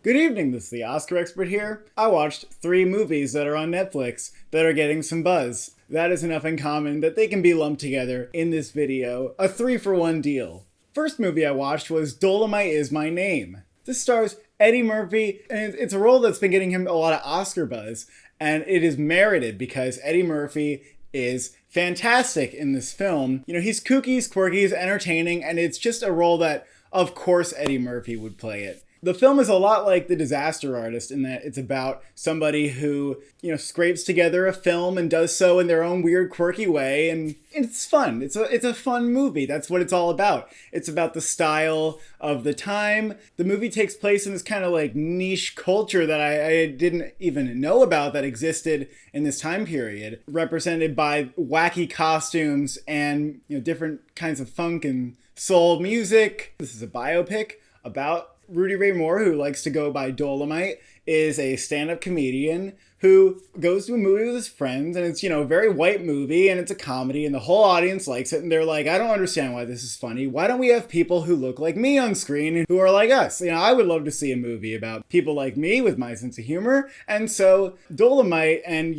Good evening, this is the Oscar expert here. I watched 3 movies that are on Netflix that are getting some buzz. That is enough in common that they can be lumped together in this video, a 3-for-1 deal. First movie I watched was Dolemite Is My Name. This stars Eddie Murphy, and it's a role that's been getting him a lot of Oscar buzz, and it is merited because Eddie Murphy is fantastic in this film. You know, he's kooky, he's quirky, he's entertaining, and it's just a role that, of course, Eddie Murphy would play it. The film is a lot like The Disaster Artist in that it's about somebody who, scrapes together a film and does so in their own weird, quirky way, and it's fun. It's a fun movie. That's what it's all about. It's about the style of the time. The movie takes place in this kind of like niche culture that I didn't even know about that existed in this time period, represented by wacky costumes and different kinds of funk and soul music. This is a biopic about Rudy Ray Moore, who likes to go by Dolemite, is a stand-up comedian who goes to a movie with his friends, and it's, a very white movie, and it's a comedy, and the whole audience likes it, and they're like, I don't understand why this is funny. Why don't we have people who look like me on screen and who are like us? I would love to see a movie about people like me with my sense of humor. And so Dolemite and,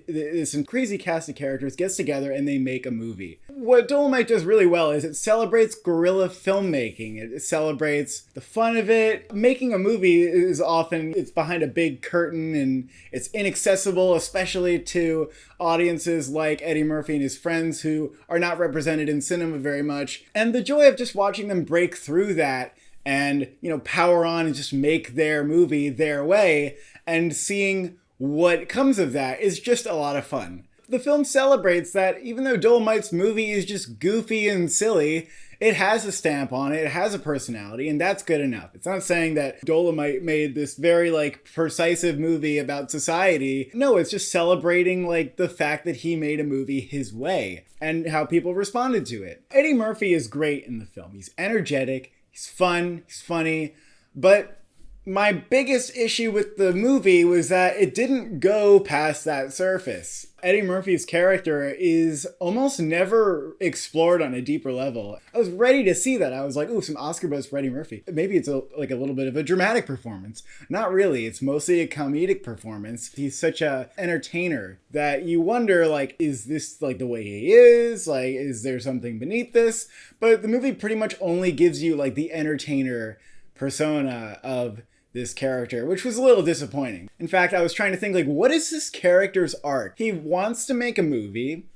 this crazy cast of characters gets together and they make a movie. What Dolemite does really well is it celebrates guerrilla filmmaking. It celebrates the fun of it. Making a movie is often, it's behind a big curtain and it's inaccessible, especially to audiences like Eddie Murphy and his friends who are not represented in cinema very much. And the joy of just watching them break through that and, power on and just make their movie their way and seeing what comes of that is just a lot of fun. The film celebrates that even though Dolemite's movie is just goofy and silly, it has a stamp on it, it has a personality, and that's good enough. It's not saying that Dolemite made this very, persuasive movie about society. No, it's just celebrating, the fact that he made a movie his way and how people responded to it. Eddie Murphy is great in the film. He's energetic, he's fun, he's funny, but my biggest issue with the movie was that it didn't go past that surface. Eddie Murphy's character is almost never explored on a deeper level. I was ready to see that. I was like, ooh, some Oscar buzz for Eddie Murphy. Maybe it's a little bit of a dramatic performance. Not really. It's mostly a comedic performance. He's such a entertainer that you wonder, is this the way he is? Is there something beneath this? But the movie pretty much only gives you the entertainer persona of this character, which was a little disappointing. In fact, I was trying to think, what is this character's arc? He wants to make a movie,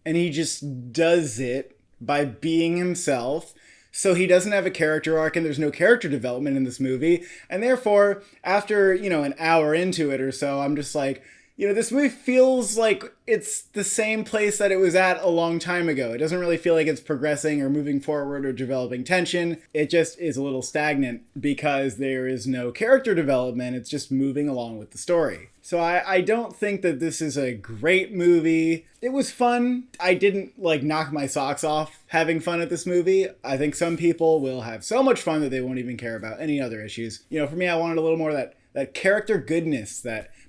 and he just does it by being himself, so he doesn't have a character arc, and there's no character development in this movie, and therefore, after, an hour into it or so, I'm just like, this movie feels like it's the same place that it was at a long time ago. It doesn't really feel like it's progressing or moving forward or developing tension. It just is a little stagnant because there is no character development. It's just moving along with the story. So I don't think that this is a great movie. It was fun. I didn't knock my socks off having fun at this movie. I think some people will have so much fun that they won't even care about any other issues. For me, I wanted a little more of that character goodness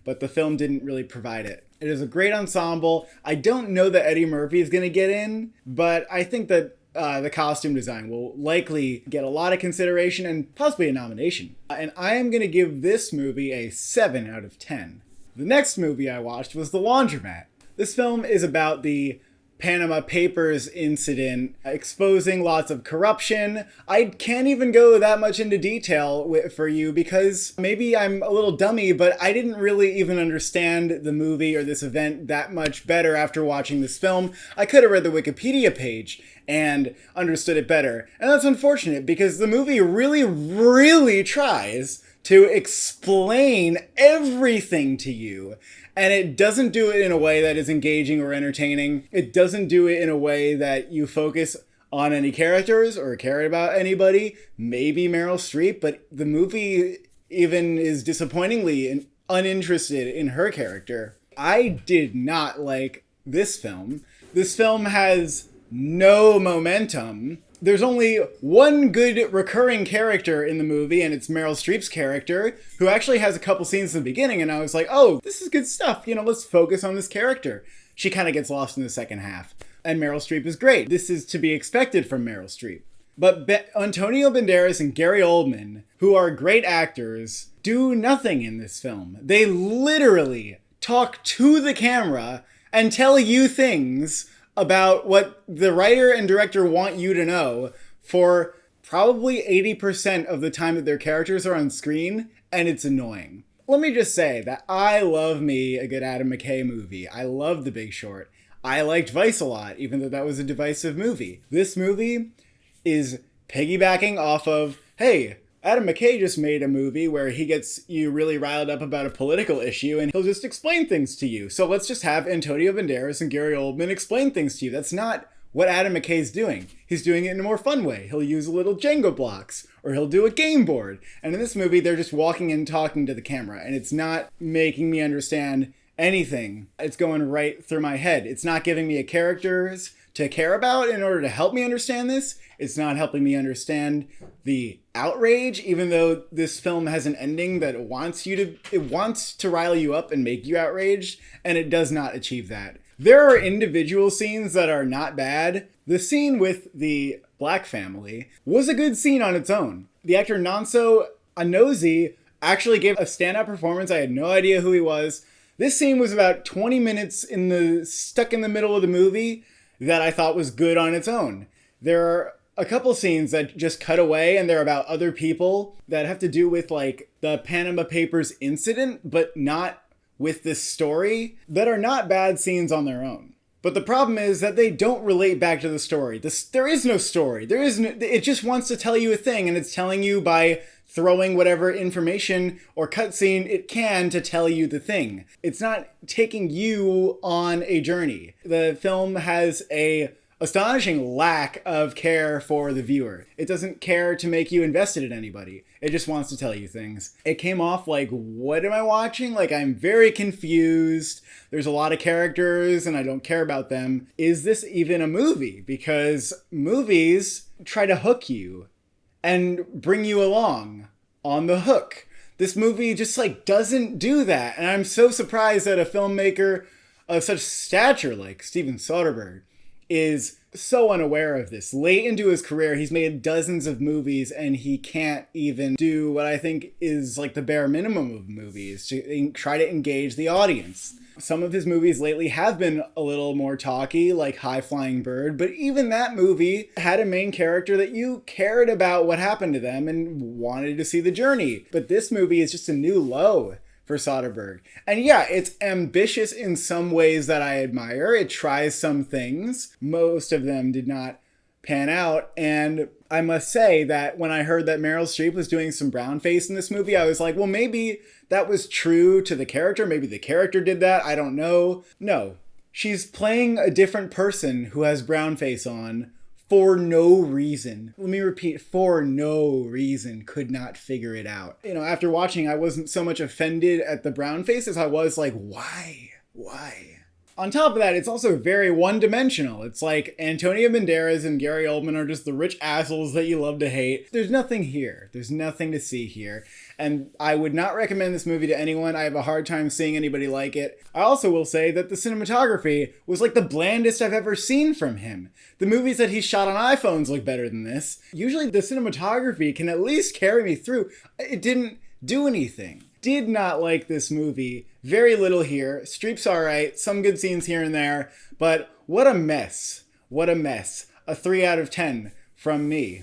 but the film didn't really provide it. It is a great ensemble. I don't know that Eddie Murphy is going to get in, but I think that the costume design will likely get a lot of consideration and possibly a nomination. And I am going to give this movie a 7 out of 10. The next movie I watched was The Laundromat. This film is about the Panama Papers incident, exposing lots of corruption. I can't even go that much into detail for you because maybe I'm a little dummy, but I didn't really even understand the movie or this event that much better after watching this film. I could have read the Wikipedia page and understood it better. And that's unfortunate because the movie really, really tries to explain everything to you. And it doesn't do it in a way that is engaging or entertaining. It doesn't do it in a way that you focus on any characters or care about anybody. Maybe Meryl Streep, but the movie even is disappointingly uninterested in her character. I did not like this film. This film has no momentum. There's only one good recurring character in the movie, and it's Meryl Streep's character, who actually has a couple scenes in the beginning, and I was like, oh, this is good stuff. Let's focus on this character. She kind of gets lost in the second half. And Meryl Streep is great. This is to be expected from Meryl Streep. But Antonio Banderas and Gary Oldman, who are great actors, do nothing in this film. They literally talk to the camera and tell you things about what the writer and director want you to know for probably 80% of the time that their characters are on screen, and it's annoying. Let me just say that I love me a good Adam McKay movie. I love The Big Short. I liked Vice a lot, even though that was a divisive movie. This movie is piggybacking off of, hey, Adam McKay just made a movie where he gets you really riled up about a political issue and he'll just explain things to you. So let's just have Antonio Banderas and Gary Oldman explain things to you. That's not what Adam McKay's doing. He's doing it in a more fun way. He'll use a little Jenga blocks or he'll do a game board. And in this movie, they're just walking and talking to the camera and it's not making me understand anything. It's going right through my head. It's not giving me a characters to care about in order to help me understand this. It's not helping me understand the outrage, even though this film has an ending that wants to rile you up and make you outraged, and it does not achieve that. There are individual scenes that are not bad. The scene with the black family was a good scene on its own. The actor Nonso Anozie actually gave a standout performance. I had no idea who he was. This scene was about 20 minutes stuck in the middle of the movie that I thought was good on its own. There are a couple scenes that just cut away and they're about other people that have to do with like the Panama Papers incident, but not with this story, that are not bad scenes on their own. But the problem is that they don't relate back to the story. There is no story. It just wants to tell you a thing, and it's telling you by throwing whatever information or cutscene it can to tell you the thing. It's not taking you on a journey. The film has a astonishing lack of care for the viewer. It doesn't care to make you invested in anybody. It just wants to tell you things. It came off like, what am I watching? Like, I'm very confused. There's a lot of characters and I don't care about them. Is this even a movie? Because movies try to hook you and bring you along on the hook. This movie just like doesn't do that. And I'm so surprised that a filmmaker of such stature like Steven Soderbergh is so unaware of this. Late into his career, he's made dozens of movies and he can't even do what I think is like the bare minimum of movies to try to engage the audience. Some of his movies lately have been a little more talky, like High Flying Bird, but even that movie had a main character that you cared about what happened to them and wanted to see the journey. But this movie is just a new low for Soderbergh. And yeah, it's ambitious in some ways that I admire. It tries some things. Most of them did not pan out. And I must say that when I heard that Meryl Streep was doing some brown face in this movie, I was like, well, maybe that was true to the character. Maybe the character did that. I don't know. No, she's playing a different person who has brown face on for no reason. Let me repeat, for no reason. Could not figure it out. You know, after watching, I wasn't so much offended at the brown face as I was like, why? On top of that, it's also very one-dimensional. It's like Antonio Banderas and Gary Oldman are just the rich assholes that you love to hate. There's nothing here. There's nothing to see here. And I would not recommend this movie to anyone. I have a hard time seeing anybody like it. I also will say that the cinematography was like the blandest I've ever seen from him. The movies that he's shot on iPhones look better than this. Usually the cinematography can at least carry me through. It didn't do anything. Did not like this movie. Very little here. Streep's alright. Some good scenes here and there. But what a mess. What a mess. A 3 out of 10 from me.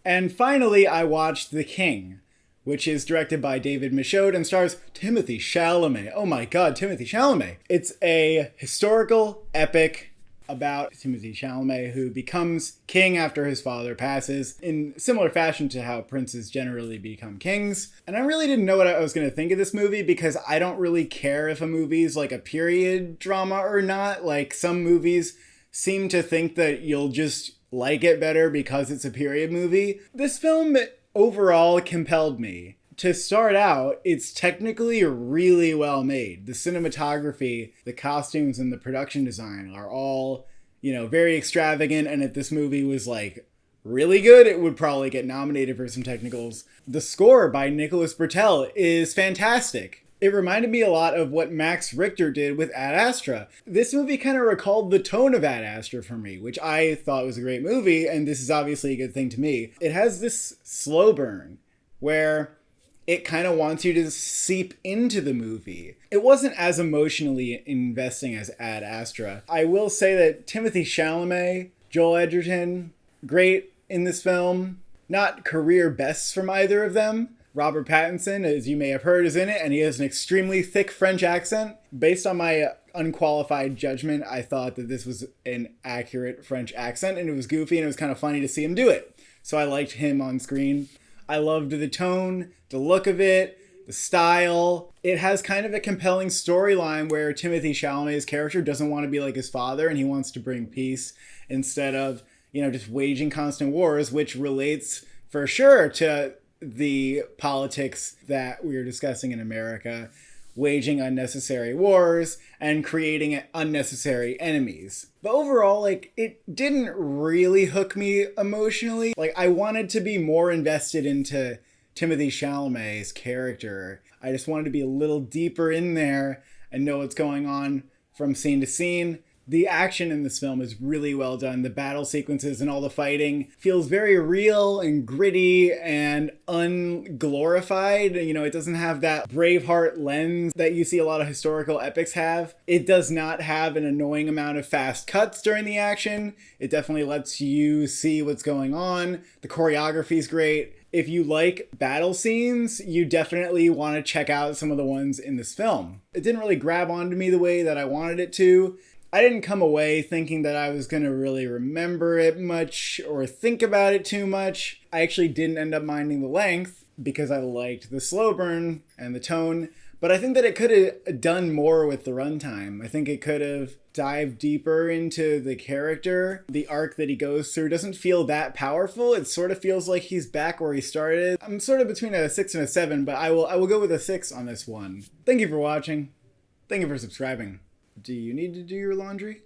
And finally, I watched The King, which is directed by David Michôd and stars Timothée Chalamet. Oh my god, Timothée Chalamet. It's a historical epic about Timothée Chalamet, who becomes king after his father passes, in similar fashion to how princes generally become kings. And I really didn't know what I was going to think of this movie because I don't really care if a movie's like a period drama or not. Like, some movies seem to think that you'll just like it better because it's a period movie. This film overall compelled me. To start out, it's technically really well made. The cinematography, the costumes, and the production design are all, very extravagant. And if this movie was like really good, it would probably get nominated for some technicals. The score by Nicholas Britell is fantastic. It reminded me a lot of what Max Richter did with Ad Astra. This movie kind of recalled the tone of Ad Astra for me, which I thought was a great movie, and this is obviously a good thing to me. It has this slow burn where it kind of wants you to seep into the movie. It wasn't as emotionally investing as Ad Astra. I will say that Timothée Chalamet, Joel Edgerton, great in this film. Not career bests from either of them. Robert Pattinson, as you may have heard, is in it, and he has an extremely thick French accent. Based on my unqualified judgment, I thought that this was an accurate French accent, and it was goofy, and it was kind of funny to see him do it. So I liked him on screen. I loved the tone, the look of it, the style. It has kind of a compelling storyline where Timothée Chalamet's character doesn't want to be like his father, and he wants to bring peace instead of, just waging constant wars, which relates for sure to the politics that we are discussing in America, waging unnecessary wars and creating unnecessary enemies. But overall, it didn't really hook me emotionally. I wanted to be more invested into Timothée Chalamet's character. I just wanted to be a little deeper in there and know what's going on from scene to scene. The action in this film is really well done. The battle sequences and all the fighting feels very real and gritty and unglorified. It doesn't have that Braveheart lens that you see a lot of historical epics have. It does not have an annoying amount of fast cuts during the action. It definitely lets you see what's going on. The choreography is great. If you like battle scenes, you definitely want to check out some of the ones in this film. It didn't really grab onto me the way that I wanted it to. I didn't come away thinking that I was going to really remember it much or think about it too much. I actually didn't end up minding the length because I liked the slow burn and the tone. But I think that it could have done more with the runtime. I think it could have dived deeper into the character. The arc that he goes through doesn't feel that powerful. It sort of feels like he's back where he started. I'm sort of between a 6 and a 7, but I will go with a 6 on this one. Thank you for watching. Thank you for subscribing. Do you need to do your laundry?